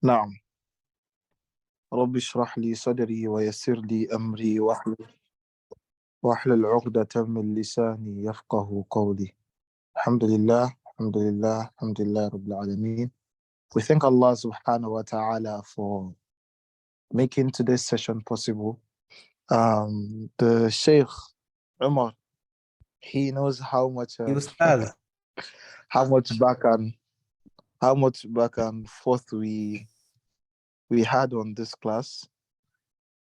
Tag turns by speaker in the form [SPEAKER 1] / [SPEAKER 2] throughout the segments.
[SPEAKER 1] نعم. رب اشرح لي صدري ويسر لي أمري واحلل عقدة من لساني يفقه قولي. الحمد لله, الحمد لله, الحمد لله رب العالمين. We thank Allah subhanahu wa ta'ala for making today's session possible. The Sheikh Umar, he knows how much
[SPEAKER 2] Ustaz.
[SPEAKER 1] how much back and forth we had on this class.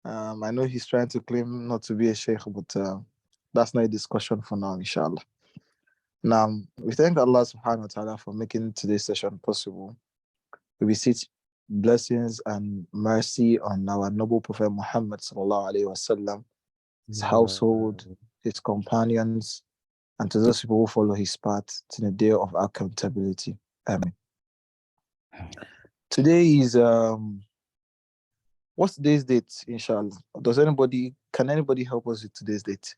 [SPEAKER 1] I know he's trying to claim not to be a sheikh, but that's not a discussion for now, inshallah. Now, we thank Allah subhanahu wa ta'ala for making today's session possible. We beseech blessings and mercy on our noble Prophet Muhammad sallallahu alaihi wasallam, his household, his companions, and to those people who follow his path to the day of accountability. Amen. Today is what's today's date, inshallah? Can anybody help us with today's date?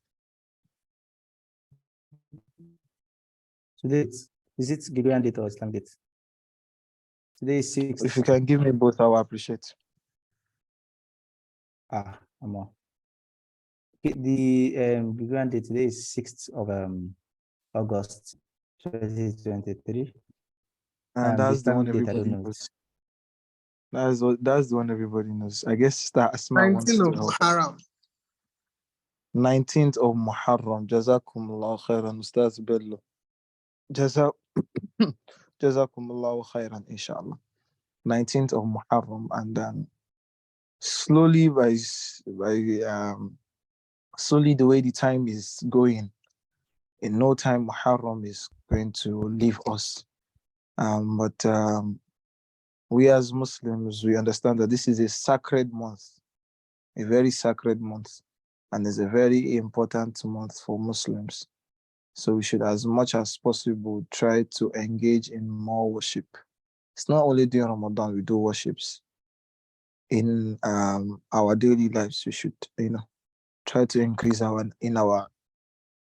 [SPEAKER 2] Today, is it Gregorian date or Islam date? Today is 6th.
[SPEAKER 1] If you can give me both, I will appreciate.
[SPEAKER 2] Amor. The Gregorian date today is 6th of August 2023.
[SPEAKER 1] And that's the one
[SPEAKER 2] date,
[SPEAKER 1] everybody knows. That's the one everybody knows. I guess Sister Asma wants to help. 19th of Muharram. Jazakumullahu khairan, Ustaz Bello. Jazakumullahu khairan, inshallah. 19th of Muharram, and then slowly slowly the way the time is going, in no time Muharram is going to leave us. But we as Muslims, we understand that this is a sacred month, a very sacred month, and is a very important month for Muslims. So we should, as much as possible, try to engage in more worship. It's not only during Ramadan we do worships. In our daily lives, we should, try to increase our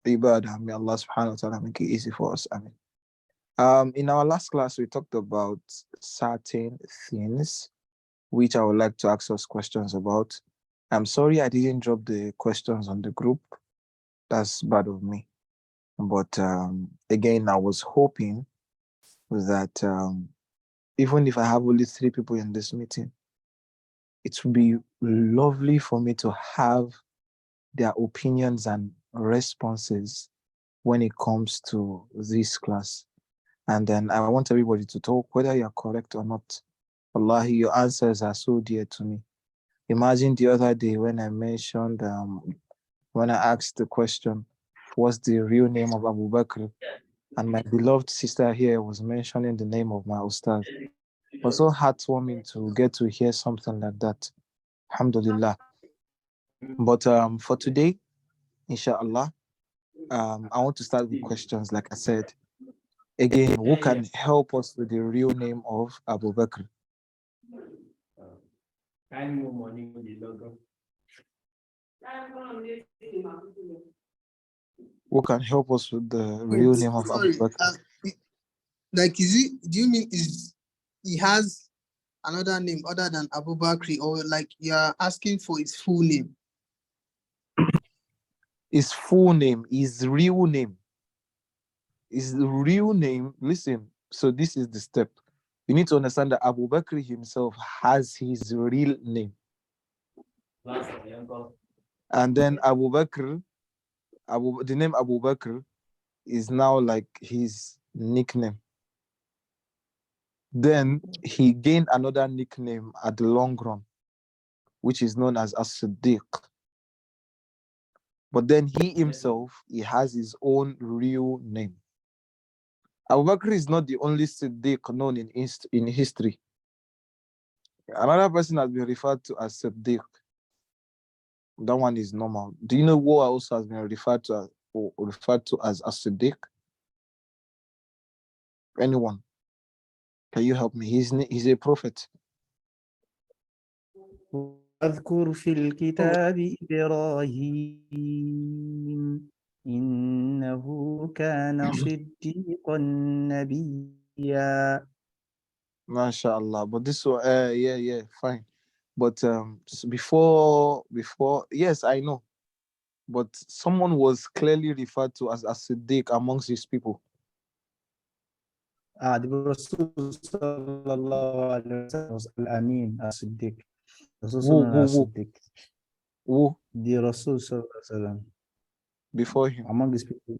[SPEAKER 1] ibadah. May Allah subhanahu wa ta'ala make it easy for us. Amen. In our last class, we talked about certain things which I would like to ask us questions about. I'm sorry I didn't drop the questions on the group. That's bad of me. But again, I was hoping that even if I have only 3 people in this meeting, it would be lovely for me to have their opinions and responses when it comes to this class. And then I want everybody to talk, whether you're correct or not. Wallahi, your answers are so dear to me. Imagine the other day when I mentioned, when I asked the question, what's the real name of Abu Bakr? And my beloved sister here was mentioning the name of my Ustaz. It was so heartwarming to get to hear something like that. Alhamdulillah. But for today, inshallah, I want to start with questions, like I said. Again, who can help us with the real name of Abu Bakr? Who can help us with the real name of Abu Bakr?
[SPEAKER 3] Do you mean he has another name other than Abu Bakr, or like you're asking for his full name?
[SPEAKER 1] His full name, his real name. His real name, listen, so this is the step. You need to understand that Abu Bakr himself has his real name. And then Abu Bakr, the name Abu Bakr is now like his nickname. Then he gained another nickname at the long run, which is known as As-Siddiq. But then he himself, he has his own real name. Abu Bakr is not the only Siddiq known in history. Another person has been referred to as Siddiq. That one is normal. Do you know who also has been referred to as As-Siddiq? Anyone? Can you help me? He's a prophet.
[SPEAKER 2] واذكر في الكتاب إبراهيم إنه كان صديقا نبيا.
[SPEAKER 1] MashaAllah. But this one, yeah, fine. But before, yes, I know. But someone was clearly referred to as Siddiq amongst his people.
[SPEAKER 2] The Rasul sallallahu alaihi wasallam was Al-Amin, As-Siddiq. Rasul
[SPEAKER 1] Who,
[SPEAKER 2] sallallahu
[SPEAKER 1] who,
[SPEAKER 2] alaihi
[SPEAKER 1] who,
[SPEAKER 2] Siddiq.
[SPEAKER 1] who
[SPEAKER 2] The Rasul sallallahu alaihi wasallam
[SPEAKER 1] before him?
[SPEAKER 2] among these people.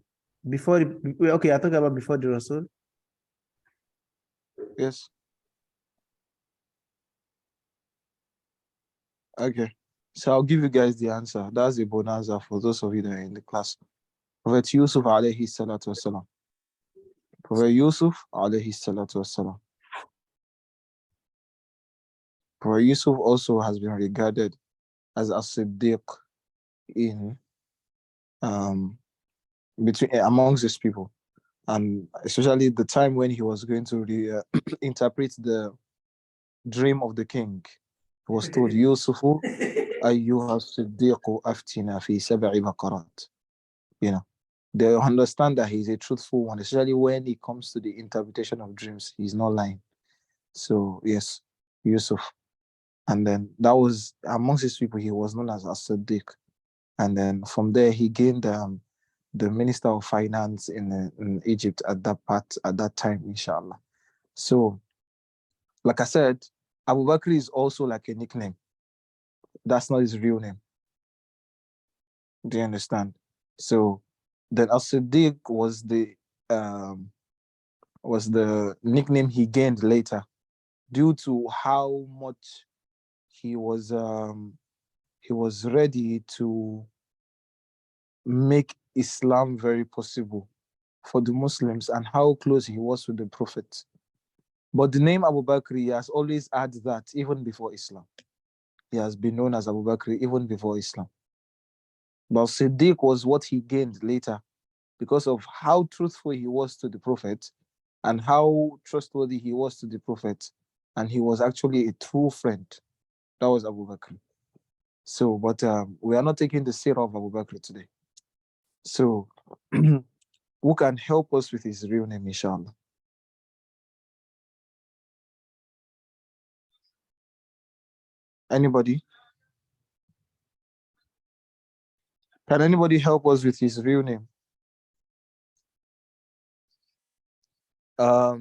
[SPEAKER 2] Okay, I talk about before the Rasul.
[SPEAKER 1] Yes. Okay. So I'll give you guys the answer. That's a bonanza for those of you that are in the class. Prophet Yusuf alayhi salatu wasalam. Prophet Yusuf alayhi salatu wasalam. Prophet Yusuf also has been regarded as a Siddiq in between amongst his people, and especially the time when he was going to interpret the dream of the king. He was told, Yusufu ayyuha siddiqu aftina fi sab'i baqarat. You know, they understand that he's a truthful one, especially when it comes to the interpretation of dreams. He's not lying. So yes, Yusuf. And then that was amongst his people, he was known as Siddiq. And then from there, he gained the Minister of Finance in Egypt at that time, inshallah. So, like I said, Abu Bakr is also like a nickname. That's not his real name. Do you understand? So, then As-Siddiq was the nickname he gained later due to how much he was ready to make Islam very possible for the Muslims and how close he was with the Prophet. But the name Abu Bakr, he has always had that even before Islam. He has been known as Abu Bakr even before Islam. But Siddiq was what he gained later because of how truthful he was to the Prophet and how trustworthy he was to the Prophet. And he was actually a true friend. That was Abu Bakr. So, but we are not taking the seeroh of Abu Bakr today. So, who can help us with his real name, inshallah? Anybody? Can anybody help us with his real name?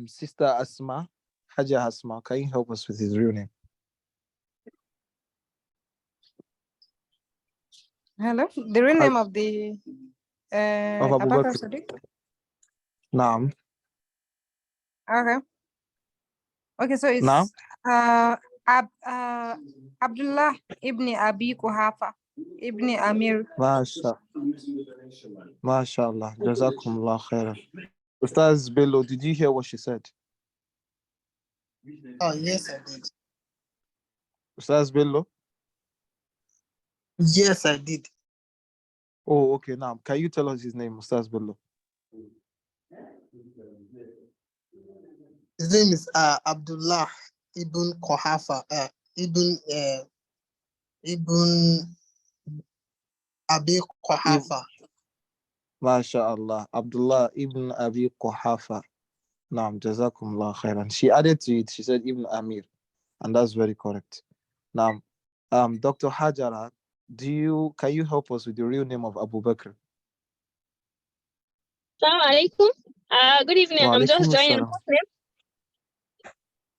[SPEAKER 1] Sister Asma, Haja Asma, can you help us with his real name?
[SPEAKER 4] Hello, the real name of the
[SPEAKER 1] Of Abu
[SPEAKER 4] Abakar
[SPEAKER 1] Bakr.
[SPEAKER 4] Sadiq.
[SPEAKER 1] Naam.
[SPEAKER 4] Okay, so it's
[SPEAKER 1] Naam.
[SPEAKER 4] Abdullah ibn Abi Kuhafa ibn Amir.
[SPEAKER 1] MashaAllah. Jazakumullah khairan. Ustaz Bello, did you hear what she said?
[SPEAKER 3] Oh, yes, I did.
[SPEAKER 1] Ustaz Bello?
[SPEAKER 3] Yes, I did.
[SPEAKER 1] Oh, okay. Now, can you tell us his name, Ustaz Bello?
[SPEAKER 3] His name is Abdullah ibn Kohafa, ibn Abi Kohafa.
[SPEAKER 1] MashaAllah. Abdullah ibn Abi Quhafa. Naam, Jazakumullah khairan. She added to it, she said Ibn Amir, and that's very correct. Now, Dr. Hajara, can you help us with the real name of Abu Bakr?
[SPEAKER 5] Assalamu alaikum. Good evening. I'm just joining the program.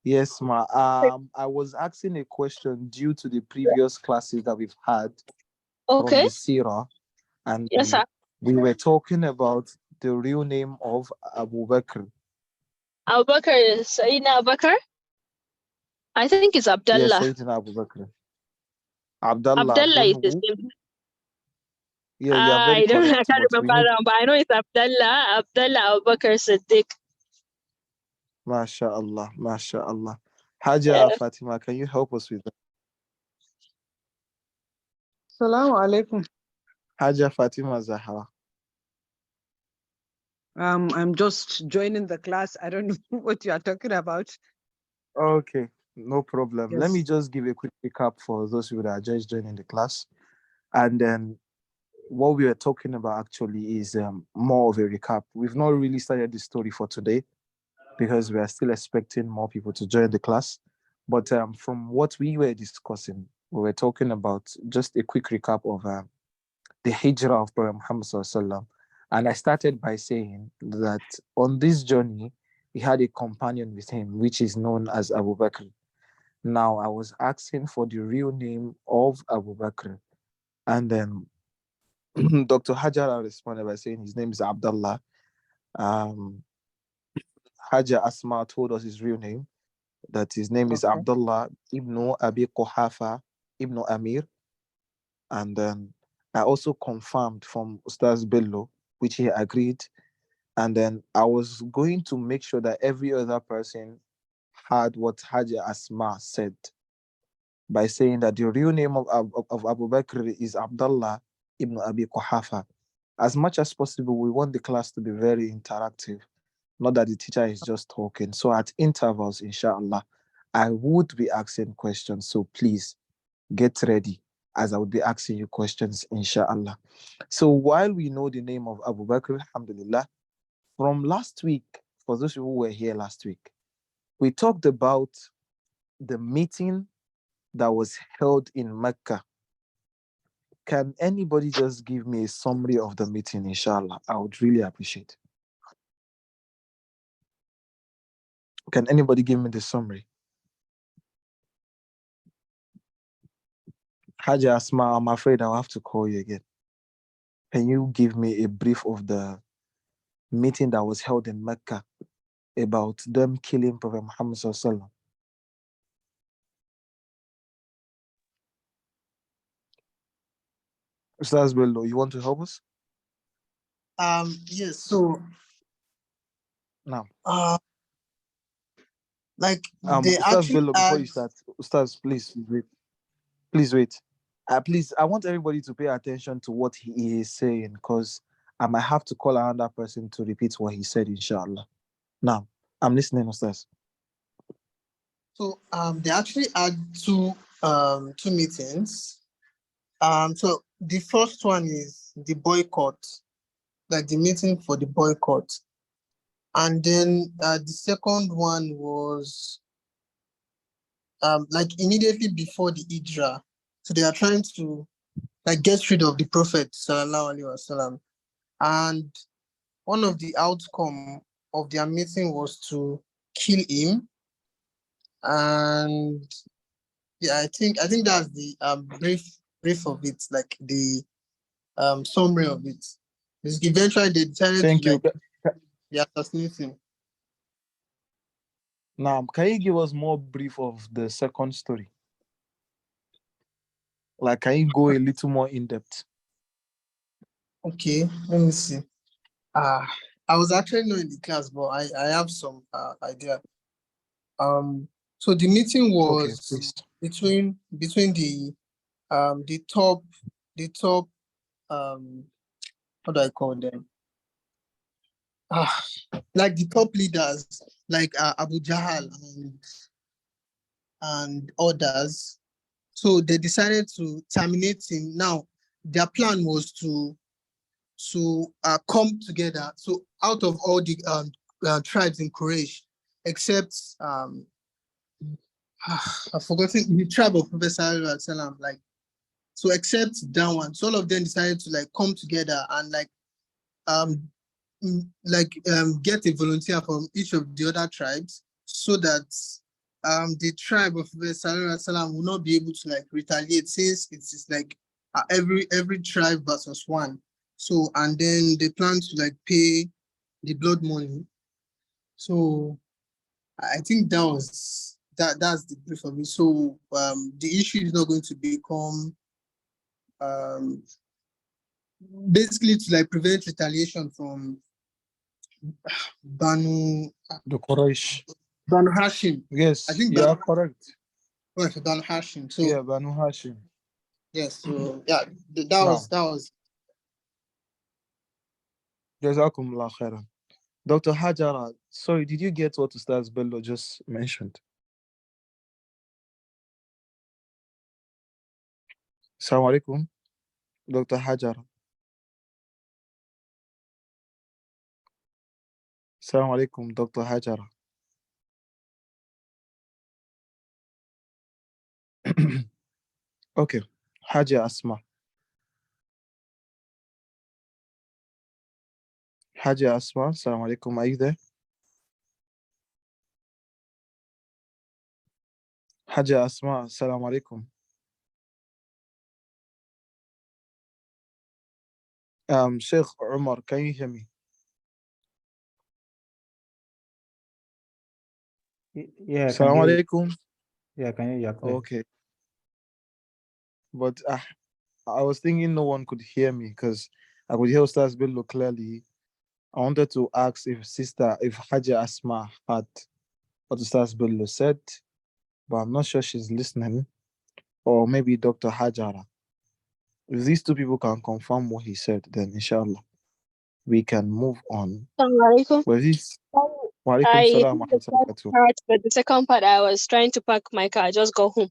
[SPEAKER 1] Yes, ma. I was asking a question due to the previous classes that we've had from the seeroh, and
[SPEAKER 5] yes, sir.
[SPEAKER 1] We were talking about the real name of Abu Bakr.
[SPEAKER 5] Abu Bakr is Sayyidina Abu Bakr. I think it's Abdullah.
[SPEAKER 1] Yes, Sayyidina Abu Bakr. Abdullah
[SPEAKER 5] is his name.
[SPEAKER 1] Yeah, you are very correct.
[SPEAKER 5] I can't remember, but I know it's Abdullah. Abdullah Abu Bakr Siddiq.
[SPEAKER 1] MashaAllah, MashaAllah. Haja Fatima, can you help us with that?
[SPEAKER 6] Assalamu alaikum.
[SPEAKER 1] Haja Fatima Zahra.
[SPEAKER 6] I'm just joining the class. I don't know what you are talking about.
[SPEAKER 1] Okay, no problem.
[SPEAKER 6] Yes.
[SPEAKER 1] Let me just give a quick recap for those people that are just joining the class. And then what we are talking about actually is more of a recap. We've not really started the story for today. because we are still expecting more people to join the class. But from what we were discussing, we were talking about just a quick recap of the Hijrah of Prophet Muhammad Sallallahu Alaihi Wasallam. And I started by saying that on this journey, he had a companion with him, which is known as Abu Bakr. Now, I was asking for the real name of Abu Bakr. And then Dr. Hajar responded by saying his name is Abdullah. Um, Hajar Asma told us his real name, that his name is
[SPEAKER 6] Okay.
[SPEAKER 1] Abdullah ibn Abi Quhafa ibn Amir. And then I also confirmed from Ustaz Bello, which he agreed. And then I was going to make sure that every other person had what Hajar Asma said by saying that the real name of Abu Bakr is Abdullah ibn Abi Quhafa. As much as possible, we want the class to be very interactive, not that the teacher is just talking. So at intervals, inshallah, I would be asking questions. So please get ready as I would be asking you questions, inshallah. So while we know the name of Abu Bakr, alhamdulillah, from last week, for those who were here last week, we talked about the meeting that was held in Mecca. Can anybody just give me a summary of the meeting, inshallah? I would really appreciate. Can anybody give me the summary? Haja Asma, I'm afraid I'll have to call you again. Can you give me a brief of the meeting that was held in Mecca about them killing Prophet Muhammad Sallallahu Alaihi Wasallam? Ustaz Bello, you want to help us?
[SPEAKER 3] Yes. So
[SPEAKER 1] Now,
[SPEAKER 3] like they
[SPEAKER 1] Ustaz
[SPEAKER 3] actually
[SPEAKER 1] Bello, before
[SPEAKER 3] had.
[SPEAKER 1] you start, Ustaz, please wait. Please wait. Please, I want everybody to pay attention to what he is saying, because I might have to call another person to repeat what he said, inshallah. Now, I'm listening, Ustaz.
[SPEAKER 3] So they actually had two meetings. So the first one is the boycott, like the meeting for the boycott, and then the second one was like immediately before the Hijrah. So they are trying to like get rid of the Prophet Sallallahu Alaihi Wasallam, and one of the outcome of their meeting was to kill him. And yeah, I think that's the brief of it, like the summary of it. Because eventually they decided
[SPEAKER 1] Thank
[SPEAKER 3] to
[SPEAKER 1] you.
[SPEAKER 3] assassinate him.
[SPEAKER 1] Now, can you give us more brief of the second story? Like, can you go a little more in depth?
[SPEAKER 3] Okay, let me see. I was actually not in the class, but I have some idea. So the meeting
[SPEAKER 1] Okay,
[SPEAKER 3] was
[SPEAKER 1] please.
[SPEAKER 3] between the top what do I call them? Like the top leaders, like Abu Jahal and others. So they decided to terminate him. Now, their plan was to come together. So out of all the tribes in Quraysh, except I've forgotten the tribe of Prophet Sallallahu Alaihi Wasallam, like, so except that one, so all of them decided to like come together and like um get a volunteer from each of the other tribes, so that the tribe of Prophet Sallallahu Alaihi Wasallam will not be able to like retaliate, since it is like every tribe versus one. So, and then they plan to like pay the blood money. So I think that's the brief of it. So the issue is not going to become um basically to like prevent retaliation from Banu
[SPEAKER 1] The Quraysh.
[SPEAKER 3] Banu Hashim. I
[SPEAKER 1] Yes,
[SPEAKER 3] think
[SPEAKER 1] you are correct.
[SPEAKER 3] Banu Hashim. So
[SPEAKER 1] Yeah, Banu Hashim.
[SPEAKER 3] yes, so yeah, that
[SPEAKER 1] Now,
[SPEAKER 3] was
[SPEAKER 1] Jazakumullah khairan. Dr. Hajara, sorry, did you get what Ustaz Bello just mentioned? Assalamu alaikum, Dr. Hajara. Assalamu alaikum, Dr. Hajara. Okay. Haja Asma. Haja Asma, assalamu alaikum. Are you there? Haja Asma, assalamu alaikum. Sheikh Umar, can you hear me?
[SPEAKER 2] Yeah, I can
[SPEAKER 1] Assalamu
[SPEAKER 2] hear you.
[SPEAKER 1] alaikum.
[SPEAKER 2] Yeah, I can hear you clear.
[SPEAKER 1] Okay. But I was thinking no one could hear me because I could hear Ustaz Bello clearly. I wanted to ask if Haja Asma had what Ustaz Bello said, but I'm not sure she's listening. Or maybe Dr. Hajara. If these two people can confirm what he said, then inshallah we can move on.
[SPEAKER 5] Assalamualaikum.
[SPEAKER 1] But this Wa alaikum
[SPEAKER 5] I
[SPEAKER 1] salam wa
[SPEAKER 5] heard the
[SPEAKER 1] rahmatullahi wa
[SPEAKER 5] first
[SPEAKER 1] barakatuh.
[SPEAKER 5] part, but the second part, I was trying to park my car. I just got home.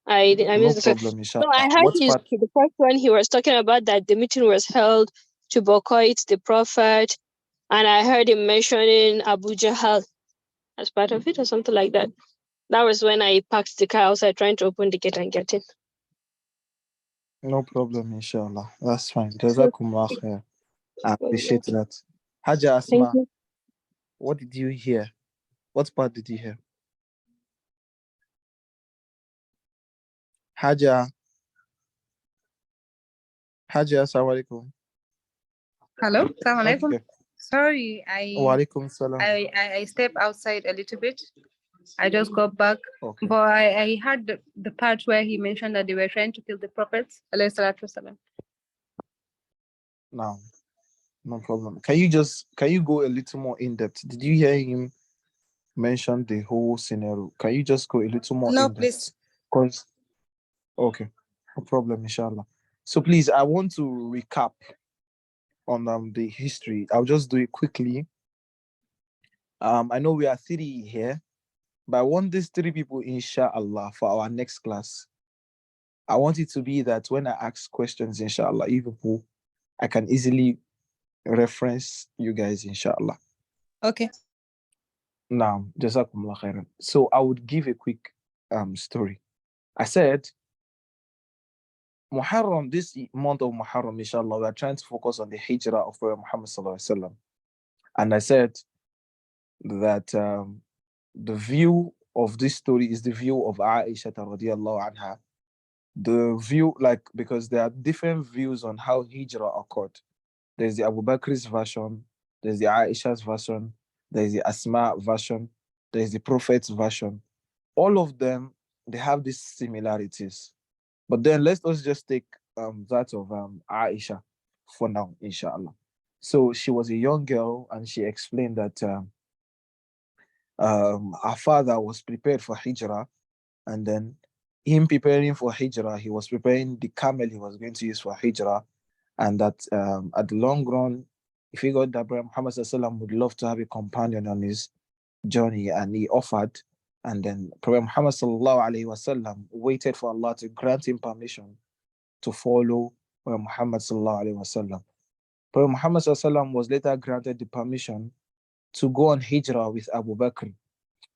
[SPEAKER 5] I
[SPEAKER 1] No
[SPEAKER 5] missed the second.
[SPEAKER 1] problem,
[SPEAKER 5] No, I
[SPEAKER 1] inshallah.
[SPEAKER 5] heard
[SPEAKER 1] What part?
[SPEAKER 5] the first one. He was talking about that the meeting was held to boycott the prophet, and I heard him mentioning Abu Jahl as part of it or something like that. That was when I parked the car outside, trying to open the gate and get in.
[SPEAKER 1] No problem, inshallah. That's fine.
[SPEAKER 5] So,
[SPEAKER 1] Jazakumullah khair. I appreciate that. Haja
[SPEAKER 5] thank
[SPEAKER 1] Asma,
[SPEAKER 5] you.
[SPEAKER 1] what did you hear? What part did you hear? Haja, Haja, assalamu alaikum.
[SPEAKER 4] Hello, Assalamu alaikum.
[SPEAKER 1] Okay.
[SPEAKER 4] Sorry,
[SPEAKER 1] Wa alaikum salam.
[SPEAKER 4] I stepped outside a little bit. I just got back,
[SPEAKER 1] Okay.
[SPEAKER 4] but I heard the part where he mentioned that they were trying to kill the prophets. Alayhi salatu wasalam.
[SPEAKER 1] Now, no problem. Can you go a little more in depth? Did you hear him mention the whole scenario? Can you just go a little more
[SPEAKER 4] No,
[SPEAKER 1] in depth?
[SPEAKER 4] please.
[SPEAKER 1] Because okay, no problem, inshallah. So please, I want to recap on the history. I'll just do it quickly. I know we are three here, but I want these three people, inshallah, for our next class. I want it to be that when I ask questions, inshallah, you people, I can easily reference you guys, inshallah.
[SPEAKER 4] Okay.
[SPEAKER 1] Now, jazakumullah khairan. So I would give a quick story. I said Muharram, this month of Muharram, inshallah, we are trying to focus on the Hijrah of Prophet Muhammad sallallahu alaihi wasallam. And I said that the view of this story is the view of Aisha radiallahu anha. The view, like, because there are different views on how Hijrah occurred. There's the Abu Bakr's version, there's the Aisha's version, there's the Asma version, there's the Prophet's version. All of them, they have these similarities. But then let's just take that of Aisha for now, inshallah. So she was a young girl and she explained that her father was prepared for Hijrah, and then him preparing for Hijrah, he was preparing the camel he was going to use for Hijrah, and that at the long run, he figured that Prophet Muhammad sallallahu would love to have a companion on his journey, and he offered. And then Prophet Muhammad sallallahu alaihi wasallam waited for Allah to grant him permission to follow Prophet Muhammad sallallahu alaihi wasallam. Prophet Muhammad sallallahu alaihi wasallam was later granted the permission to go on Hijrah with Abu Bakr.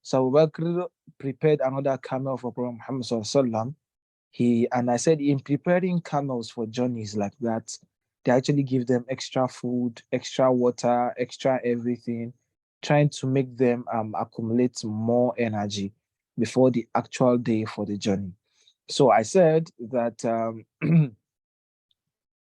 [SPEAKER 1] So Abu Bakr prepared another camel for Prophet Muhammad sallallahu alaihi wasallam. And I said, in preparing camels for journeys like that, they actually give them extra food, extra water, extra everything, trying to make them accumulate more energy before the actual day for the journey. So I said that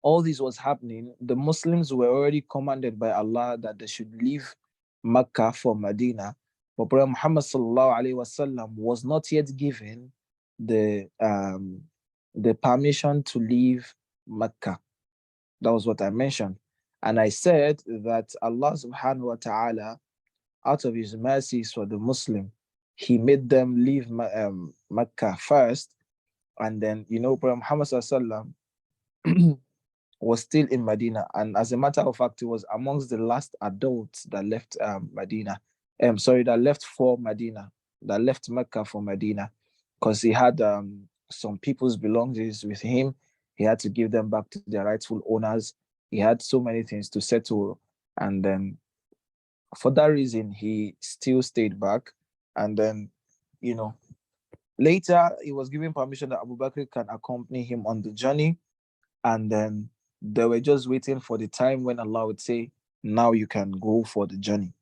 [SPEAKER 1] all this was happening. The Muslims were already commanded by Allah that they should leave Mecca for Medina, but Prophet Muhammad sallallahu alaihi wasallam was not yet given the permission to leave Mecca. That was what I mentioned. And I said that Allah subhanahu wa ta'ala, out of his mercies for the Muslim, he made them leave Mecca first. And then, Prophet Muhammad sallallahu was still in Medina. And as a matter of fact, he was amongst the last adults that left Medina. That left for Medina, that left Mecca for Medina, because he had some people's belongings with him. He had to give them back to their rightful owners. He had so many things to settle. And then for that reason, he still stayed back. And then, Later, he was given permission that Abu Bakr can accompany him on the journey, and then they were just waiting for the time when Allah would say, "Now you can go for the journey."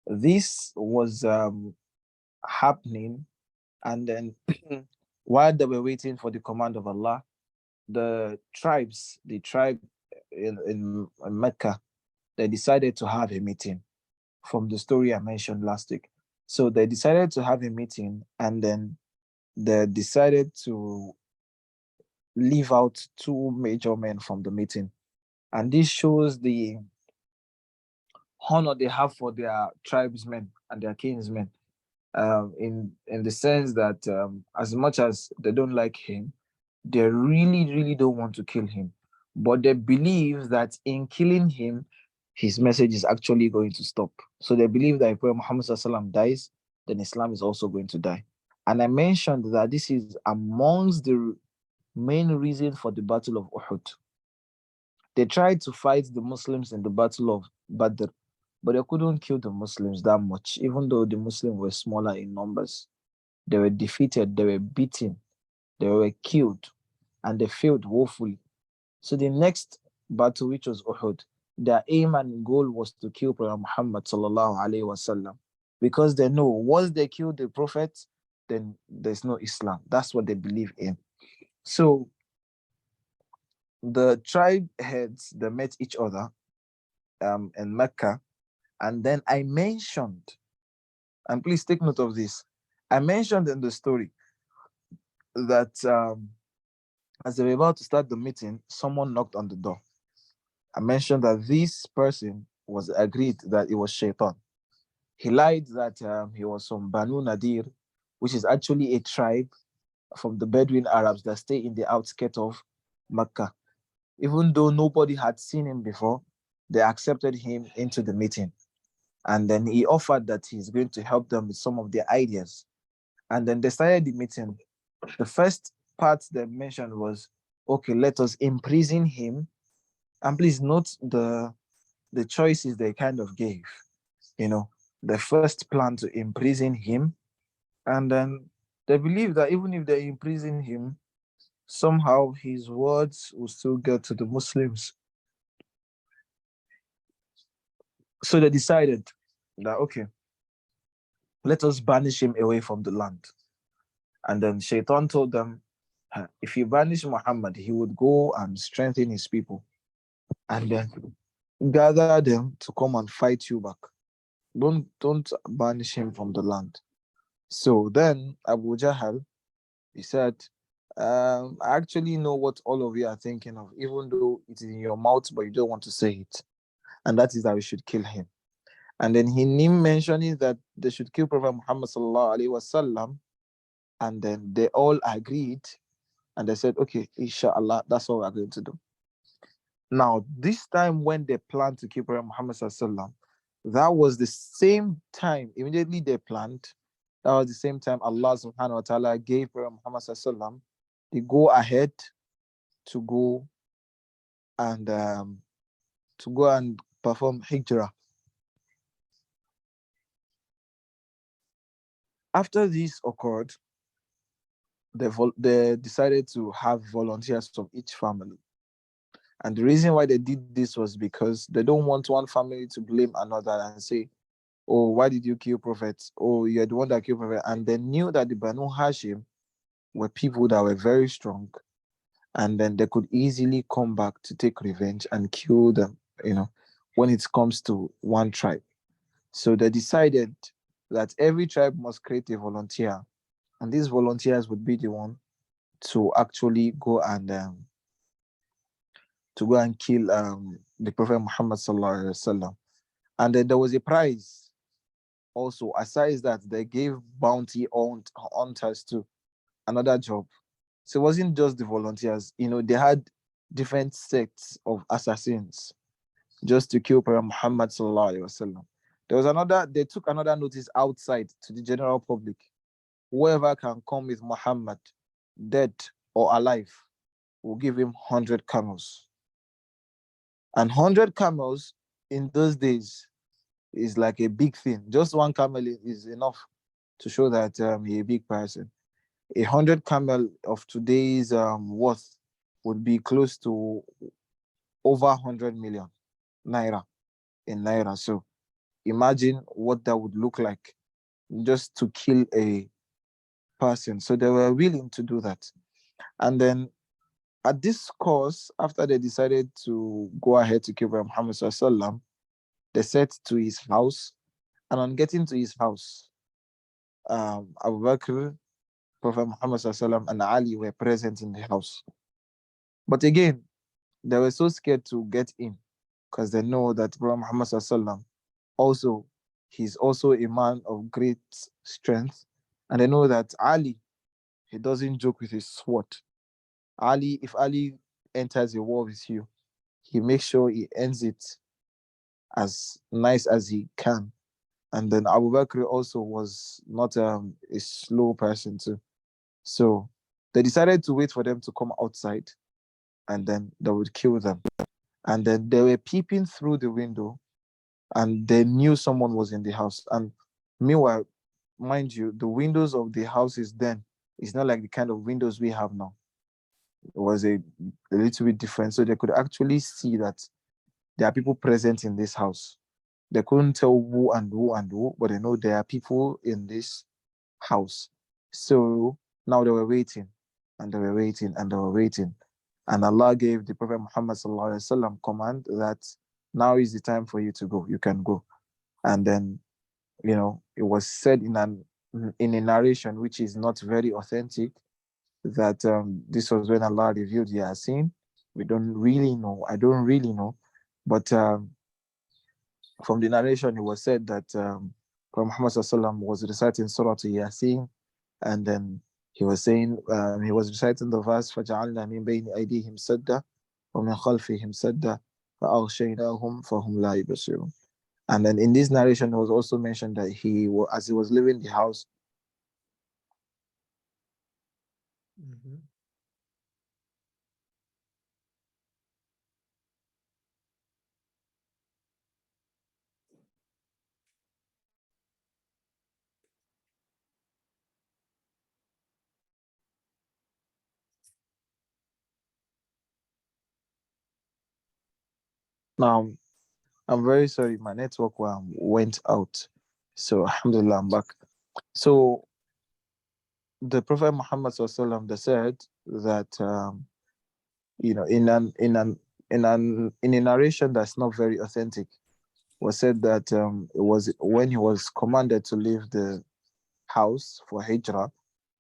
[SPEAKER 1] This was happening, and then while they were waiting for the command of Allah, the tribe in Mecca, they decided to have a meeting from the story I mentioned last week. So they decided to have a meeting, and then they decided to leave out two major men from the meeting. And this shows the honor they have for their tribesmen and their kinsmen, in the sense that as much as they don't like him, they really, really don't want to kill him. But they believe that in killing him, his message is actually going to stop. So they believe that if Prophet Muhammad SAW dies, then Islam is also going to die. And I mentioned that this is amongst the main reason for the Battle of Uhud. They tried to fight the Muslims in the Battle of Badr, but they couldn't kill the Muslims that much, even though the Muslims were smaller in numbers. They were defeated, they were beaten, they were killed, and they failed woefully. So the next battle, which was Uhud, their aim and goal was to kill Prophet Muhammad sallallahu alaihi wasallam, because they know once they kill the Prophet, then there's no Islam. That's what they believe in. So the tribe heads, they met each other in Mecca, and then I mentioned, and please take note of this, I mentioned in the story that as they were about to start the meeting, someone knocked on the door. I mentioned that this person was agreed that it was Shaitan. He lied that he was from Banu Nadir, which is actually a tribe from the Bedouin Arabs that stay in the outskirts of Mecca. Even though nobody had seen him before, they accepted him into the meeting. And then he offered that he's going to help them with some of their ideas. And then they started the meeting. The first part they mentioned was, okay, let us imprison him. And please note the choices they kind of gave. You know, the first plan to imprison him, and then they believe that even if they imprison him, somehow his words will still get to the Muslims. So they decided that, okay, let us banish him away from the land. And then Shaitan told them, if you banish Muhammad, he would go and strengthen his people and then gather them to come and fight you back. Don't banish him from the land. So then Abu Jahl, he said, I actually know what all of you are thinking of, even though it's in your mouth, but you don't want to say it. And that is that we should kill him. And then he mentioning that they should kill Prophet Muhammad sallallahu alaihi wasallam. And then they all agreed, and they said, okay, inshallah, that's what we're going to do. Now, this time when they planned to kill Prophet Muhammad sallallahu alaihi wasallam, that was the same time, immediately they planned, that was the same time Allah subhanahu wa ta'ala gave Prophet Muhammad sallallahu alaihi wasallam the go ahead to go and perform Hijrah. After this occurred, they decided to have volunteers from each family. And the reason why they did this was because they don't want one family to blame another and say, oh, why did you kill prophets? Oh, you're the one that killed prophet. And they knew that the Banu Hashim were people that were very strong. And then they could easily come back to take revenge and kill them, when it comes to one tribe. So they decided that every tribe must create a volunteer. And these volunteers would be the one to actually go and kill the Prophet Muhammad sallallahu alaihi wasallam. And then there was a prize also. Aside that, they gave bounty hunters to another job. So it wasn't just the volunteers. They had different sects of assassins just to kill Prophet Muhammad sallallahu alaihi wasallam. They took another notice outside to the general public. Whoever can come with Muhammad, dead or alive, will give him 100 camels. And 100 camels in those days is like a big thing. Just one camel is enough to show that you're a big person. 100 camel of today's worth would be close to over 100 million naira in naira. So imagine what that would look like just to kill a person. So they were willing to do that. And then at this course, after they decided to go ahead to kill Prophet Muhammad Sallallahu, they set to his house. And on getting to his house, Abu Bakr, Prophet Muhammad Sallallahu, and Ali were present in the house. But again, they were so scared to get in because they know that Prophet Muhammad Sallallahu also, he's also a man of great strength. And they know that Ali, he doesn't joke with his sword. Ali, if Ali enters a war with you, he makes sure he ends it as nice as he can. And then Abu Bakr also was not a slow person too. So they decided to wait for them to come outside and then they would kill them. And then they were peeping through the window and they knew someone was in the house. And meanwhile, mind you, the windows of the houses then is not like the kind of windows we have now. It was a little bit different. So they could actually see that there are people present in this house. They couldn't tell who and who and who, but they know there are people in this house. So now they were waiting and they were waiting and they were waiting. And Allah gave the Prophet Muhammad SAW command that now is the time for you to go. You can go. And then, it was said in a narration which is not very authentic that this was when Allah revealed Yasin. We don't really know. I don't really know. But from the narration, it was said that Prophet Muhammad SAW was reciting Surah to Yasin, and then he was saying, he was reciting the verse, فَجَعَلْنَا مِنْ بَيْنِ أَيْدِيهِمْ سَدًّا وَمِنْ خَلْفِهِمْ سَدًّا فَأَغْشَيْنَاهُمْ فَهُمْ لَا يُبْصِرُونَ. And then in this narration, it was also mentioned that as he was leaving the house.
[SPEAKER 2] Mhm.
[SPEAKER 1] Now, I'm very sorry, my network went out. So, alhamdulillah, I'm back. So, the Prophet Muhammad SAW, they said that, in a narration that's not very authentic, was said that it was when he was commanded to leave the house for Hijrah,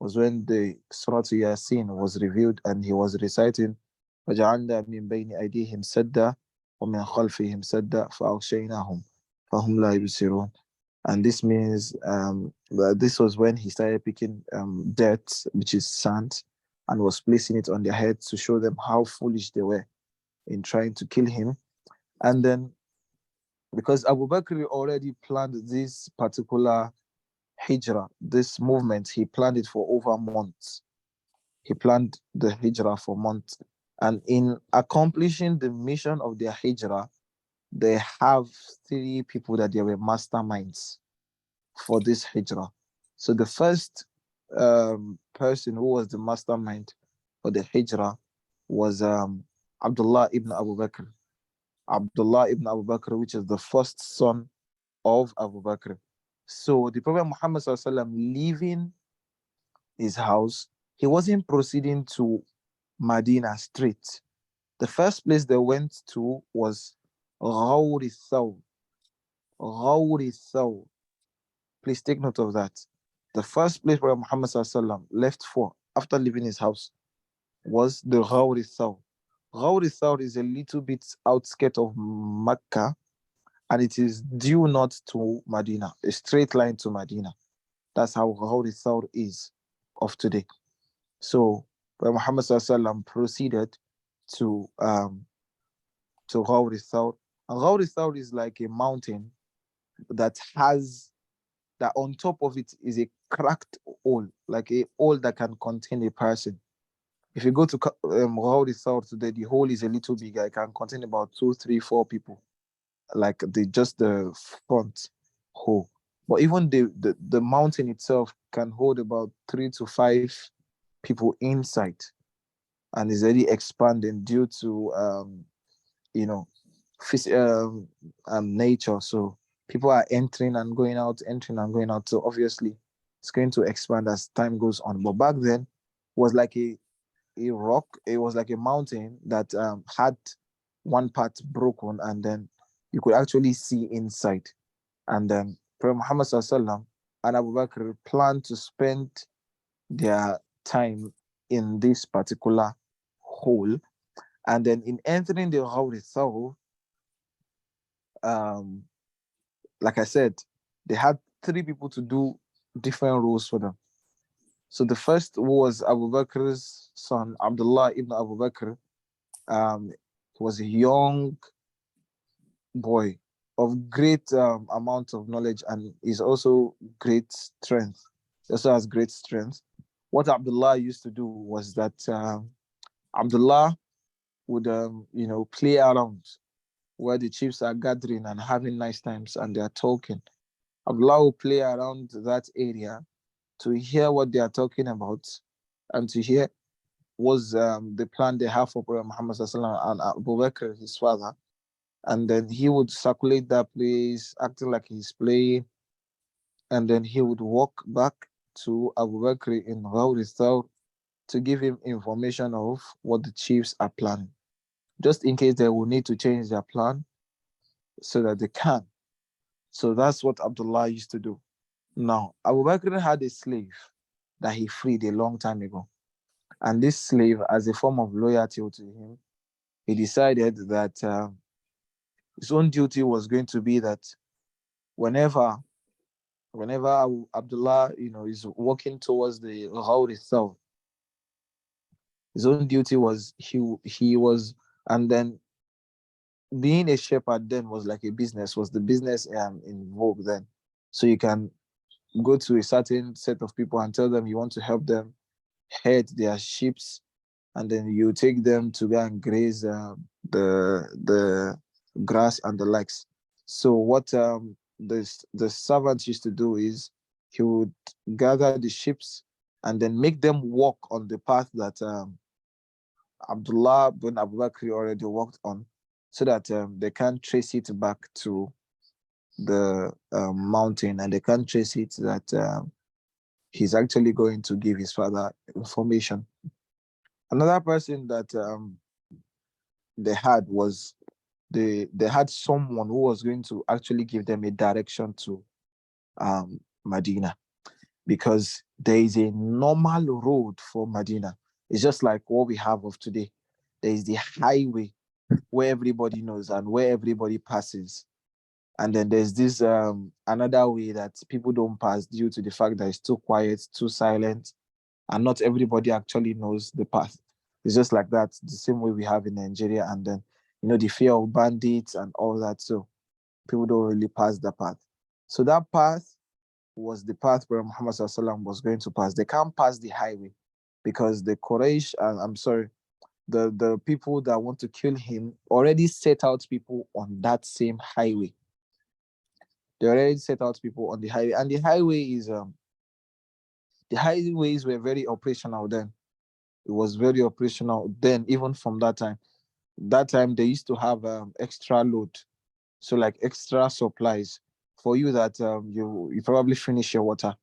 [SPEAKER 1] was when the Surah Yasin was revealed and he was reciting وَجَعَلْنَا مِنْ بَيْنِ أَيْدِيهِمْ سَدًّا وَمِنْ خَلْفِهِمْ سَدًّا فَأَغْشَيْنَاهُمْ فَهُمْ لَا يُبْصِرُونَ. And this means that this was when he started picking dirt, which is sand, and was placing it on their heads to show them how foolish they were in trying to kill him. And then, because Abu Bakr already planned this particular Hijrah, this movement, he planned it for over months. He planned the Hijrah for months. And in accomplishing the mission of their Hijrah, they have three people that they were masterminds for this Hijrah. So the first person who was the mastermind for the Hijrah was Abdullah ibn Abu Bakr. Abdullah ibn Abu Bakr, which is the first son of Abu Bakr. So the Prophet Muhammad SAW leaving his house, he wasn't proceeding to Medina straight. The first place they went to was Ghawri Thaw. Ghawri Thaw. Please take note of that. The first place where Muhammad SAW left for after leaving his house was the Ghawri Thaw. Ghawri Thaw is a little bit outskirt of Mecca, and it is due north to Medina, a straight line to Medina. That's how Ghawri Thaw is of today. So when Muhammad SAW proceeded to Ghawri Thaw, and Ghawri Thaw is like a mountain that on top of it is a cracked hole, like a hole that can contain a person. If you go to Ghawri Thaw today, the hole is a little bigger. It can contain about 2, 3, 4 people, like just the front hole. But even the mountain itself can hold about 3 to 5 people inside, and is already expanding due to you know nature. So people are entering and going out, entering and going out. So obviously, it's going to expand as time goes on. But back then, it was like a rock. It was like a mountain that had one part broken, and then you could actually see inside. And then Prophet Muhammad Sallallahu and Abu Bakr planned to spend their time in this particular hole. And then in entering the Ghawr Thawr, um, like I said, they had three people to do different roles for them. So the first was Abu Bakr's son, Abdullah ibn Abu Bakr. He was a young boy of great amount of knowledge, and is also great strength. He also has great strength. What Abdullah used to do was that Abdullah would play around where the chiefs are gathering and having nice times and they are talking. Abdullah will play around that area to hear what they are talking about and to hear was the plan they have for Prophet Muhammad and Abu Bakr, his father. And then he would circulate that place, acting like he's playing. And then he would walk back to Abu Bakr in Ghawr Thawr to give him information of what the chiefs are planning, just in case they will need to change their plan so that they can. So that's what Abdullah used to do. Now, Abu Bakr had a slave that he freed a long time ago. And this slave, as a form of loyalty to him, he decided that his own duty was going to be that whenever Abdullah, is walking towards the Ghawr itself, his own duty was he was, and then being a shepherd then was like a business, was the business in vogue then. So you can go to a certain set of people and tell them you want to help them herd their sheep, and then you take them to go and graze the grass and the likes. So what the servant used to do is he would gather the sheep and then make them walk on the path that Abdullah bin Abu Bakr already walked on, so that they can trace it back to the mountain, and they can trace it that he's actually going to give his father information. Another person that they had was they had someone who was going to actually give them a direction to Medina, because there is a normal road for Medina. It's just like what we have of today. There is the highway where everybody knows and where everybody passes. And then there's this another way that people don't pass due to the fact that it's too quiet, too silent, and not everybody actually knows the path. It's just like that, the same way we have in Nigeria, and then the fear of bandits and all that. So people don't really pass the path. So that path was the path where Muhammad SAW was going to pass. They can't pass the highway because the Quraysh, I'm sorry, the people that want to kill him already set out people on that same highway. They already set out people on the highway, and the highways were very operational then. It was very operational then, even from that time. That time they used to have extra load, so like extra supplies for you that you probably finish your water.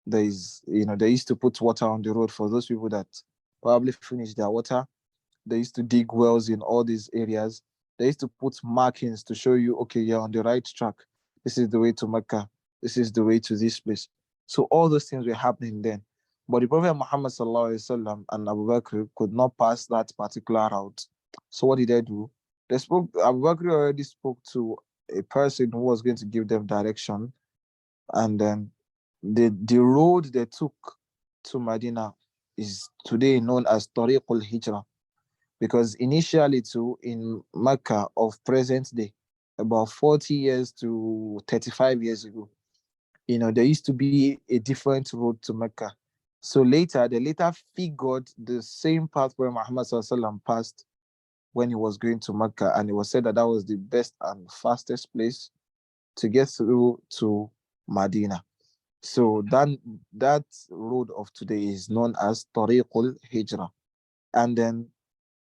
[SPEAKER 1] There is, they used to put water on the road for those people that probably finish their water. They used to dig wells in all these areas. They used to put markings to show you, okay, you're on the right track. This is the way to Mecca. This is the way to this place. So all those things were happening then. But the Prophet Muhammad SAW and Abu Bakr could not pass that particular route. So what did they do? Abu Bakr already spoke to a person who was going to give them direction. And then the road they took to Medina is today known as Tariq al-Hijrah. Because initially too, in Mecca of present day, about 40 years to 35 years ago, there used to be a different road to Mecca. So they later figured the same path where Muhammad SAW passed when he was going to Mecca, and it was said that that was the best and fastest place to get through to Medina. So that road of today is known as Tariqul Hijrah. And then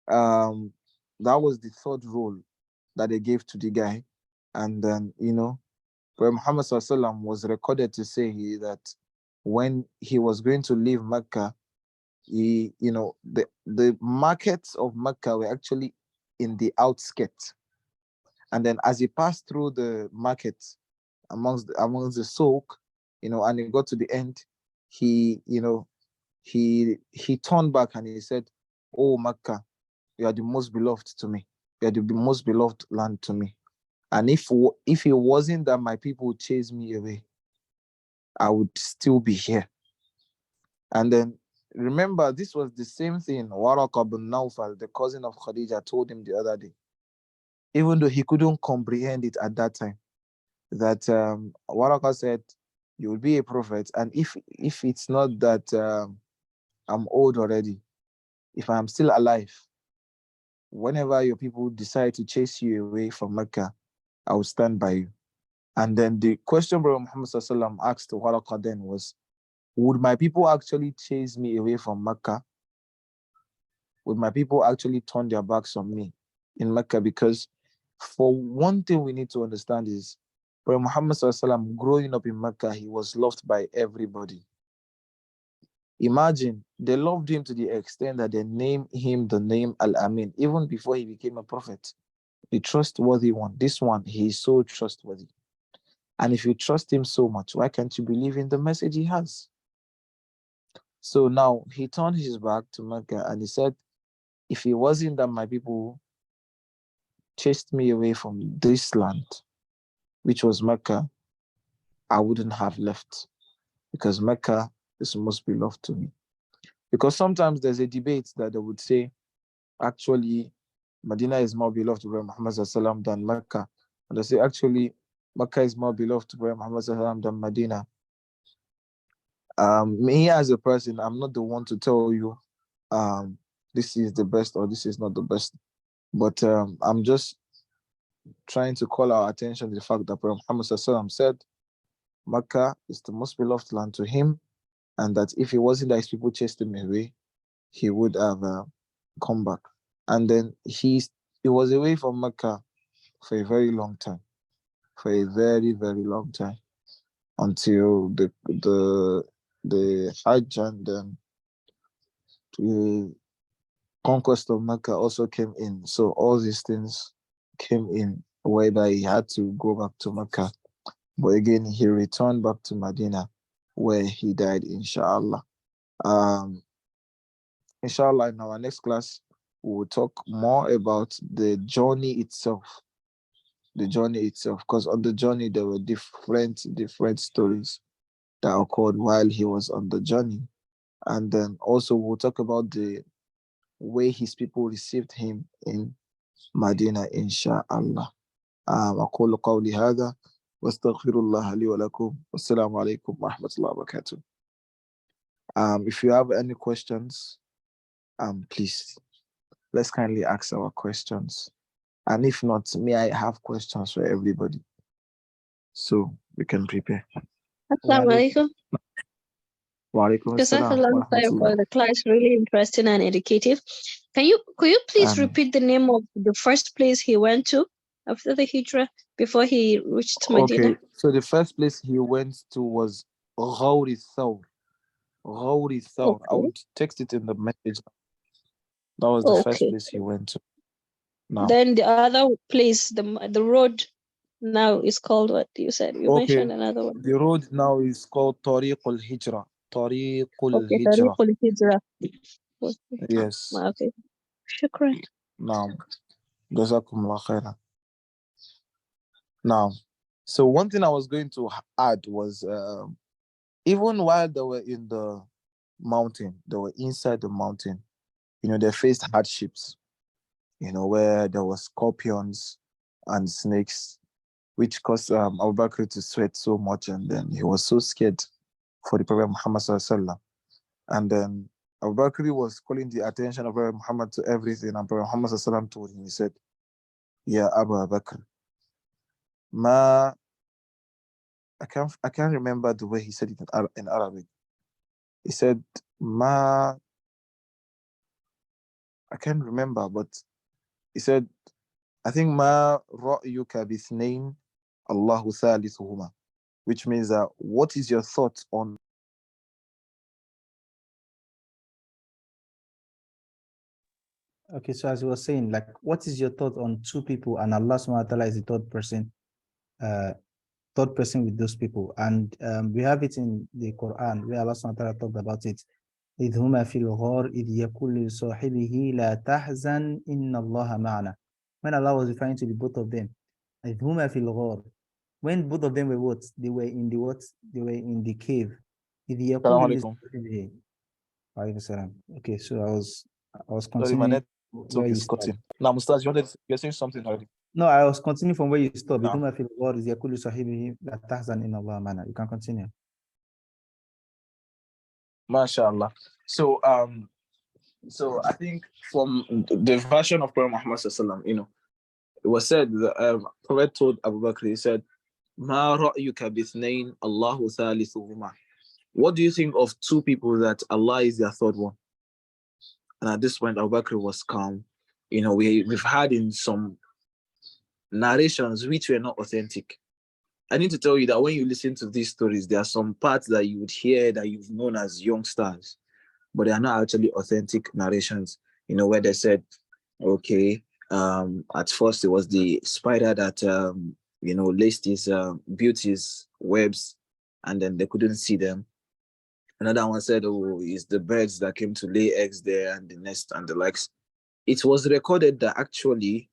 [SPEAKER 1] um that was the third role that they gave to the guy. And then, where Muhammad Sallallahu was recorded to say that when he was going to leave Mecca, the markets of Mecca were actually in the outskirts. And then as he passed through the markets amongst the soak, and he got to the end, he, he turned back and he said, "Oh Mecca, you are the most beloved to me. You are the most beloved land to me. And if it wasn't that my people chased me away, I would still be here." And then remember, this was the same thing Waraq bin Nawfal, the cousin of Khadija, told him the other day, even though he couldn't comprehend it at that time. That Waraka said, "You will be a prophet, and if it's not that I'm old already, if I'm still alive, whenever your people decide to chase you away from Mecca, I will stand by you." And then the question Prophet Muhammad Sallallahu asked Waraka then was, would my people actually chase me away from Mecca? Would my people actually turn their backs on me in Mecca? Because for one thing we need to understand is, Prophet Muhammad Sallallahu growing up in Mecca, he was loved by everybody. Imagine, they loved him to the extent that they named him the name Al-Amin, even before he became a prophet. The trustworthy one. This one, he is so trustworthy. And if you trust him so much, why can't you believe in the message he has? So now he turned his back to Mecca and he said, if it wasn't that my people chased me away from this land, which was Mecca, I wouldn't have left, because Mecca is most beloved to me. Because sometimes there's a debate that they would say, actually, Medina is more beloved to Prophet Muhammad Sallallahu than Mecca. And they say, actually, Mecca is more beloved to Prophet Muhammad Sallallahu than Medina. Me as a person, I'm not the one to tell you this is the best or this is not the best. But I'm just trying to call our attention to the fact that Prophet Muhammad Sallallahu said Mecca is the most beloved land to him, and that if it wasn't that his people chased him away, he would have come back. And then he was away from Mecca for a very long time, for a very, very long time, until the Hajj and then the conquest of Mecca also came in. So all these things came in, whereby he had to go back to Mecca. But again, he returned back to Medina, where he died, inshallah. Inshallah, in our next class, we will talk more about the journey itself. The journey itself, because on the journey there were different stories that occurred while he was on the journey. And then also we'll talk about the way his people received him in Medina, inshallah. أقول قولي هذا واستغفر الله لي ولكم والسلام عليكم ورحمة الله وبركاته. If you have any questions, please, let's kindly ask our questions. And if not, may I have questions for everybody so we can prepare.
[SPEAKER 5] Assalamu alaikum.
[SPEAKER 1] Wa alaikum assalam
[SPEAKER 5] Jazakallah
[SPEAKER 1] wa
[SPEAKER 5] khair for
[SPEAKER 1] rahmatullah.
[SPEAKER 5] the class, really interesting and educative. Could you please repeat the name of the first place he went to after the Hijrah before he reached Medina?
[SPEAKER 1] Okay, so the first place he went to was Ghawri Thawr. Ghawri Thawr. I
[SPEAKER 5] Okay.
[SPEAKER 1] would text it in the message. That was the first
[SPEAKER 5] Okay.
[SPEAKER 1] place he went to. Now,
[SPEAKER 5] Then the other place, the road now is called what you said? You
[SPEAKER 1] okay,
[SPEAKER 5] mentioned another one.
[SPEAKER 1] the road now is called Tariqul Hijrah. Tariqul
[SPEAKER 5] Okay,
[SPEAKER 1] Hijrah.
[SPEAKER 5] Tariqul Hijrah.
[SPEAKER 1] Yes.
[SPEAKER 5] Okay. Shukran.
[SPEAKER 1] Now, Jazakumullah khairan. Now, so one thing I was going to add was even while they were in the mountain, they were inside the mountain, they faced hardships, where there were scorpions and snakes, which caused Abu Bakr to sweat so much, and then he was so scared for the Prophet Muhammad Sallallahu Alaihi Wasallam. And then Abu Bakr was calling the attention of Prophet Muhammad to everything, and Prophet Muhammad Sallallahu Alaihi Wasallam told him, he said, Ya Abu Bakr, ma I can't remember the way he said it in Arabic. He said ma. I can't remember, but he said, I think ma ra'yuka bithnain Allahu thalithuhuma, which means that what is your thought on
[SPEAKER 2] Okay, so as you were saying, like, what is your thought on two people and Allah subhanahu wa ta'ala is the third person with those people? And we have it in the Quran where Allah subhanahu wa ta'ala talked about it. إذ هما في الغار إذ يقول لصاحبه لا تحزن إن الله معنا. When Allah was referring to the both of them, إذ هما في الغار. When both of them were what? They were in the what? They were in the cave. إذ يقول
[SPEAKER 1] Assalamu
[SPEAKER 2] لصاحبه. Alaykum salam. Okay, so I was
[SPEAKER 1] Sorry, my
[SPEAKER 2] continuing where
[SPEAKER 1] network
[SPEAKER 2] you
[SPEAKER 1] is
[SPEAKER 2] stopped.
[SPEAKER 1] cutting. Now, Mustaz, you're saying something already.
[SPEAKER 2] No, I was continuing from where you stopped.
[SPEAKER 1] No.
[SPEAKER 2] إذ هما في الغار إذ يقول لصاحبه لا تحزن إن الله معنا. You can continue.
[SPEAKER 1] MashaAllah. So I think from the version of Prophet Muhammad sallallahu alaihi wasallam, it was said that Prophet told Abu Bakr, he said, Ma ra'yuka bithnain Allahu thalithuhuma. What do you think of two people that Allah is their third one? And at this point, Abu Bakr was calm. We've had in some narrations which were not authentic. I need to tell you that when you listen to these stories, there are some parts that you would hear that you've known as young stars, but they are not actually authentic narrations. Where they said, okay, at first it was the spider that laced his built his webs, and then they couldn't see them. Another one said, oh, it's the birds that came to lay eggs there and the nest and the likes. It was recorded that actually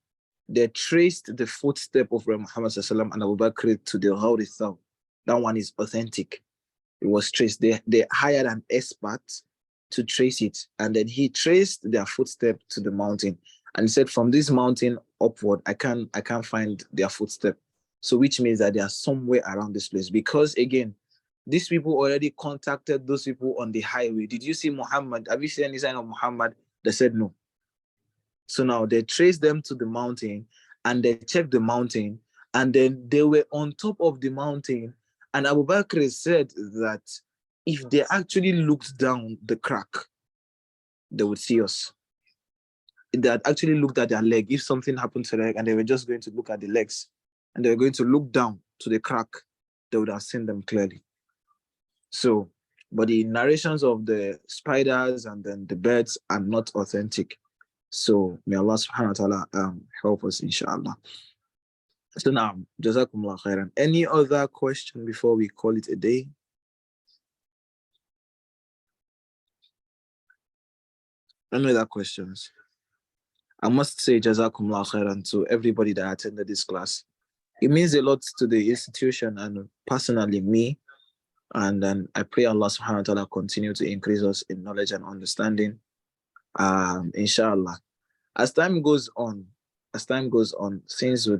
[SPEAKER 1] they traced the footstep of Prophet Muhammad sallallahu and Abu Bakr to the Ghawr itself. That one is authentic. It was traced. They hired an expert to trace it, and then he traced their footstep to the mountain. And he said, from this mountain upward, I can't find their footstep. So which means that they are somewhere around this place. Because again, these people already contacted those people on the highway. Did you see Muhammad? Have you seen any sign of Muhammad? They said no. So now they traced them to the mountain and they checked the mountain, and then they were on top of the mountain. And Abu Bakr said that if they actually looked down the crack, they would see us. They had actually looked at their leg. If something happened to their leg and they were just going to look at the legs and they were going to look down to the crack, they would have seen them clearly. So, but the narrations of the spiders and then the birds are not authentic. So may Allah subhanahu wa ta'ala help us, inshallah. So now, Jazakumullah khairan. Any other question before we call it a day? Any other questions? I must say Jazakumullah khairan to everybody that attended this class. It means a lot to the institution and personally me. And then I pray Allah subhanahu wa ta'ala continue to increase us in knowledge and understanding. Inshallah. As time goes on, things will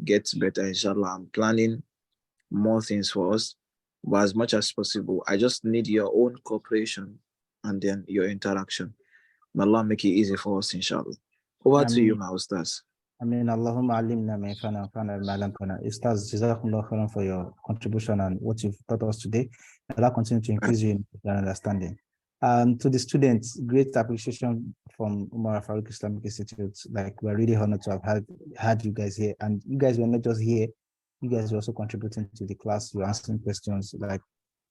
[SPEAKER 1] get better, inshallah. I'm planning more things for us. But as much as possible, I just need your own cooperation and then your interaction. May Allah make it easy for us, inshallah. Over to you, my Ustaz.
[SPEAKER 2] Amin. Allahumma alimna ma yanfa'una wanfa'na bima 'allamtana. Ustaz, Jazakumullah khairan for your contribution and what you've taught us today. May Allah continue to increase you in your understanding. To the students, great appreciation from Umar Farouk Islamic Institute. Like, we're really honored to have had you guys here. And you guys were not just here, you guys were also contributing to the class. You're answering questions. Like,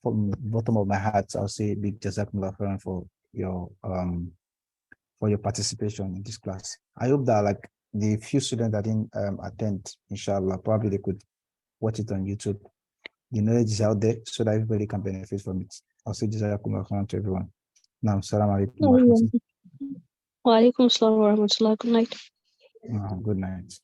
[SPEAKER 2] from the bottom of my heart, I'll say big Jazakumullah khairan for your participation in this class. I hope that, like, the few students that didn't attend, inshallah, probably they could watch it on YouTube. The knowledge is out there so that everybody can benefit from it. I'll say Jazakumullah khairan to everyone. Now, salam alaikum.
[SPEAKER 5] Wa alaikum assalam wa rahmatullah. Good night.
[SPEAKER 2] Good night.